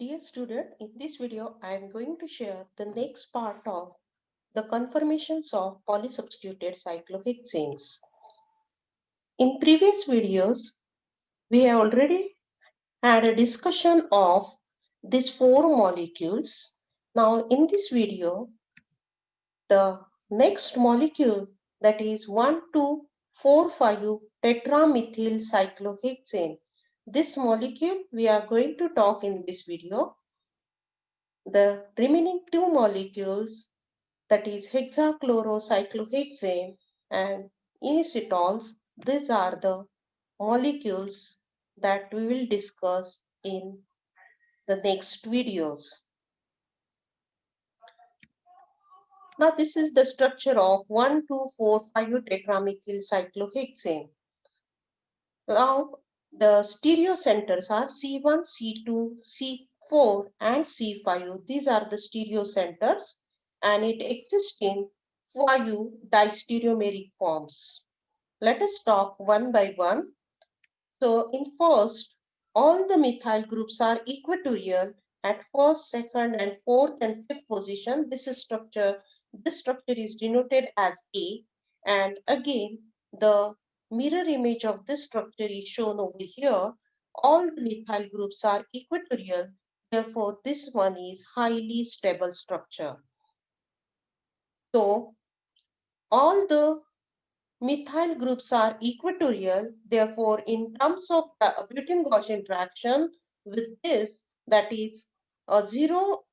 Dear student, in this video, I am going to share the next part of the conformations of polysubstituted cyclohexanes. In previous videos, we have already had a discussion of these four molecules. Now, in this video, the next molecule, that is 1,2,4,5 tetramethyl cyclohexane. This molecule we are going to talk in this video. The remaining two molecules, that is hexachlorocyclohexane and inositols, these are the molecules that we will discuss in the next videos. Now this is the structure of 1,2,4,5 tetramethyl cyclohexane. Now the stereo centers are C1, C2, C4 and C5. These are the stereo centers and it exists in 5 distereomeric forms. Let us talk one by one. So in first, all the methyl groups are equatorial at first, second and fourth and fifth position. This structure is denoted as A, and again the mirror image of this structure is shown over here. All the methyl groups are equatorial, therefore this one is highly stable structure. So all the methyl groups are equatorial, therefore in terms of the butene-Gauge interaction with this, that is 0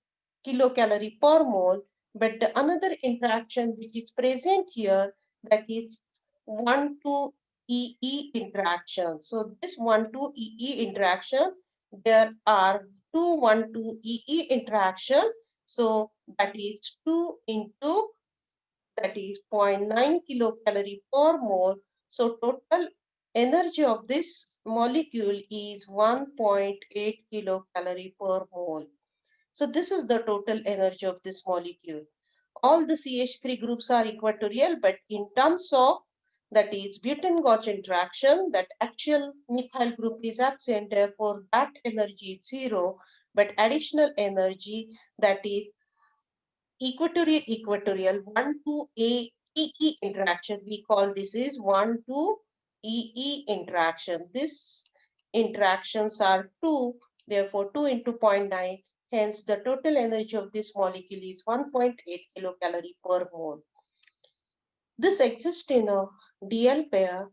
kilocalorie per mole, but the another interaction which is present here, that is 1,2-EE interaction. So this 1,2-EE interaction, there are two 1,2-EE interactions. So that is 2 into, that is 0.9 kilocalorie per mole. So total energy of this molecule is 1.8 kilocalorie per mole. So this is the total energy of this molecule. All the CH3 groups are equatorial, but in terms of, that is butene-Gauge interaction, that actual methyl group is absent, therefore that energy is zero, but additional energy, that is equatorial 1,2 EE interaction. We call this is 1,2 EE interaction. This interactions are 2, therefore 2 into 0.9. Hence, the total energy of this molecule is 1.8 kilocalorie per mole. This exists in a DL pair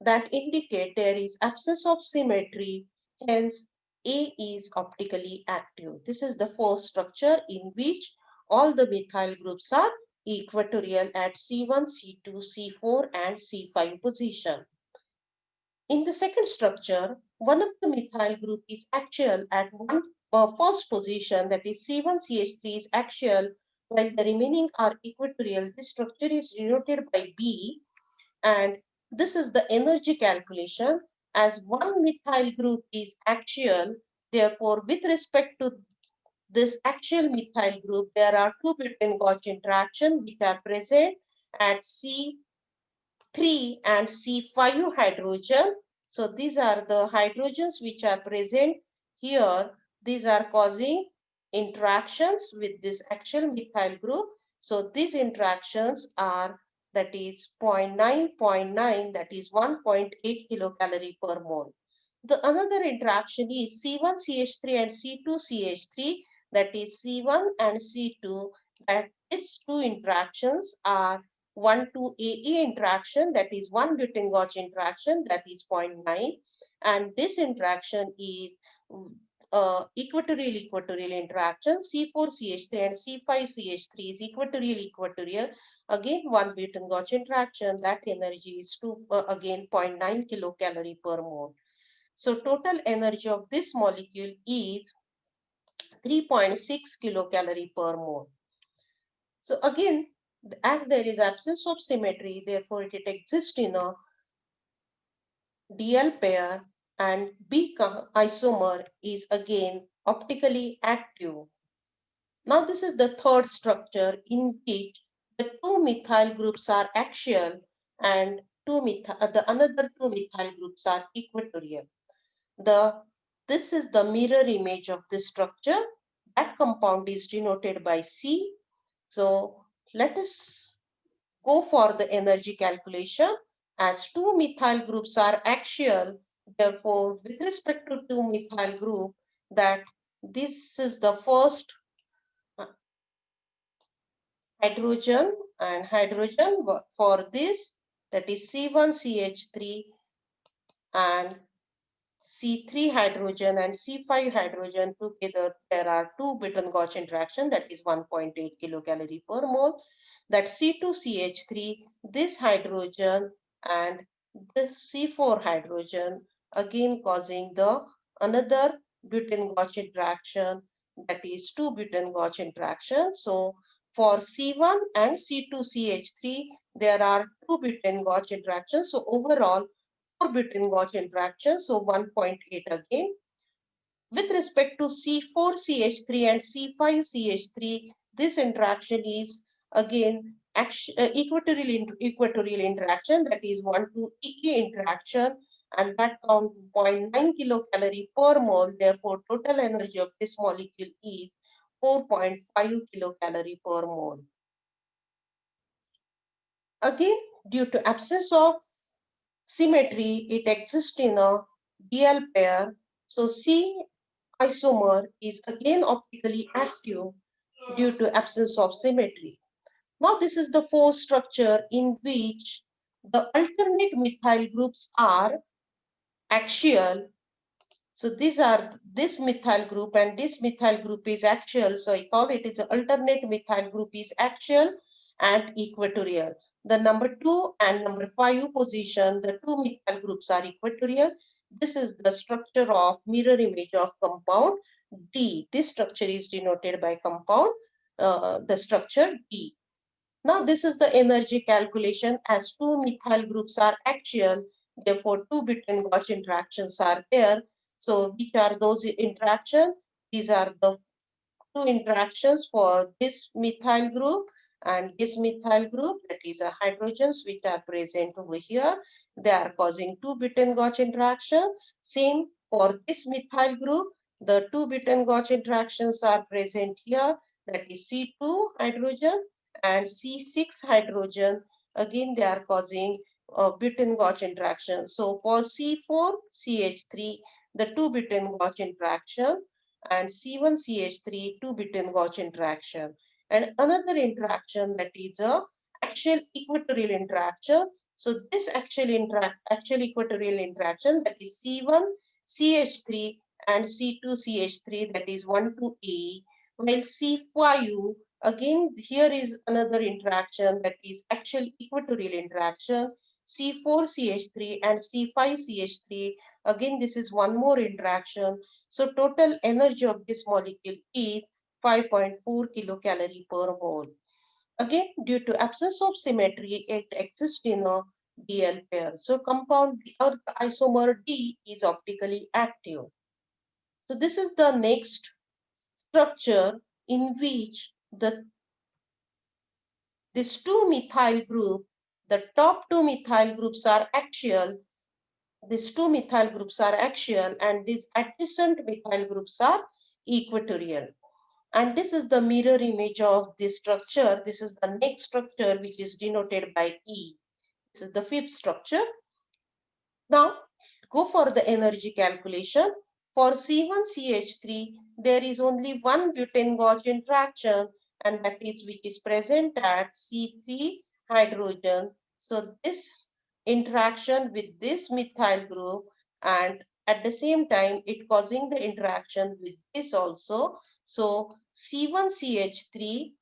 that indicate there is absence of symmetry. Hence, A is optically active. This is the first structure in which all the methyl groups are equatorial at C1, C2, C4 and C5 position. In the second structure, one of the methyl group is axial at first position, that is C1CH3 is axial, while the remaining are equatorial. This structure is denoted by B, and this is the energy calculation. As one methyl group is axial, therefore with respect to this axial methyl group, there are two butene-Gauge interactions which are present at C3 and C5 hydrogen. So these are the hydrogens which are present here. These are causing interactions with this axial methyl group. So these interactions are, that is 0.9, that is 1.8 kilocalorie per mole. The another interaction is C1CH3 and C2CH3, that is C1 and C2, that these two interactions are 1,2-AE interaction, that is one butene-Gauge interaction, that is 0.9, and this interaction is equatorial interaction. C4CH3 and C5CH3 is equatorial. Again, one butene-Gauge interaction, that energy is again 0.9 kilocalorie per mole. So total energy of this molecule is 3.6 kilocalorie per mole. So again, as there is absence of symmetry, therefore it exists in a DL pair, and B isomer is again optically active. Now this is the third structure in which the two methyl groups are axial and the another two methyl groups are equatorial. The this is the mirror image of this structure. That compound is denoted by C. So let us go for the energy calculation. As two methyl groups are axial, therefore, with respect to two methyl group, that this is the first hydrogen and hydrogen for this, that is C1CH3 and C3 hydrogen and C5 hydrogen together, there are two Bitten-Gauge interaction, that is 1.8 kilocalorie per mole. That C2CH3, this hydrogen and the C4 hydrogen, again causing the another Bitten-Gauge interaction, that is two Bitten-Gauge interaction. So for C1 and C2CH3, there are two Bitten-Gauge interactions. So overall, 4 Bitten-Gauge interactions, so 1.8 again. With respect to C4CH3 and C5CH3, this interaction is again equatorial interaction, that is 1 to E interaction, and that count 0.9 kilocalorie per mole. Therefore, total energy of this molecule is 4.5 kilocalorie per mole. Again, due to absence of symmetry, it exists in a DL pair. So C isomer is again optically active due to absence of symmetry. Now this is the fourth structure in which the alternate methyl groups are axial. So these are this methyl group and this methyl group is axial. So I call it is alternate methyl group is axial and equatorial. The number 2 and number 5 position, the two methyl groups are equatorial. This is the structure of mirror image of compound D. This structure is denoted by compound, the structure D. Now this is the energy calculation. As two methyl groups are axial, therefore two Bitten-Gauge interactions are there. So which are those interactions? These are the two interactions for this methyl group and this methyl group, that is a hydrogens which are present over here. They are causing two Bitten-Gauge interaction. Same for this methyl group, the two Bitten-Gauge interactions are present here, that is C2 hydrogen and C6 hydrogen. Again, they are causing Bitten-Gauge interaction. So for C4CH3, the two Bitten-Gauge interaction, and C1CH3 two Bitten-Gauge interaction. And another interaction, that is a axial equatorial interaction. So this axial equatorial interaction, that is C1CH3 and C2CH3, that is 1 to E, while C5, again here is another interaction, that is axial equatorial interaction, C4CH3 and C5CH3, again this is one more interaction. So total energy of this molecule is 5.4 kilocalorie per mole. Again, due to absence of symmetry, it exists in a DL pair. So compound or isomer D is optically active. So this is the next structure in which this two methyl group, the top two methyl groups are axial. These two methyl groups are axial and these adjacent methyl groups are equatorial. And this is the mirror image of this structure. This is the next structure which is denoted by E. This is the fifth structure. Now go for the energy calculation. For C1CH3, there is only one butane-Gauge interaction, and that is which is present at C3 hydrogen. So this interaction with this methyl group, and at the same time it causing the interaction with this also. So C1CH3,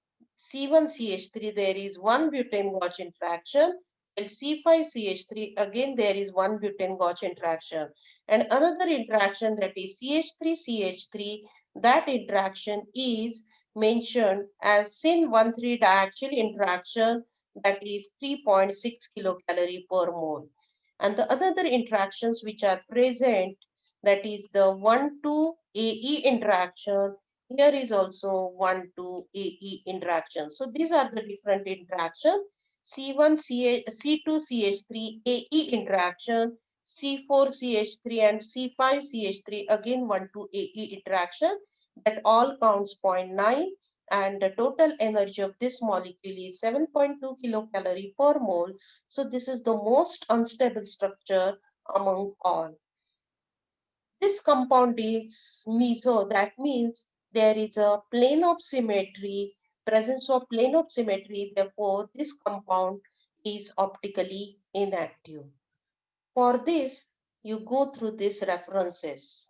there is one butane-Gauge interaction. C5CH3, again there is one butane-Gauge interaction. And another interaction, that is CH3CH3, that interaction is mentioned as SYN13 diaxial interaction, that is 3.6 kilocalorie per mole. And the other interactions which are present, that is the 1,2-AE interaction. Here is also 1,2-AE interaction. So these are the different interactions. C1 C2CH3 AE interaction, C4CH3 and C5CH3, again 1,2 AE interaction, that all counts 0.9, and the total energy of this molecule is 7.2 kilocalorie per mole. So this is the most unstable structure among all. This compound is meso, that means there is a plane of symmetry, presence of plane of symmetry, therefore this compound is optically inactive. For this, you go through these references.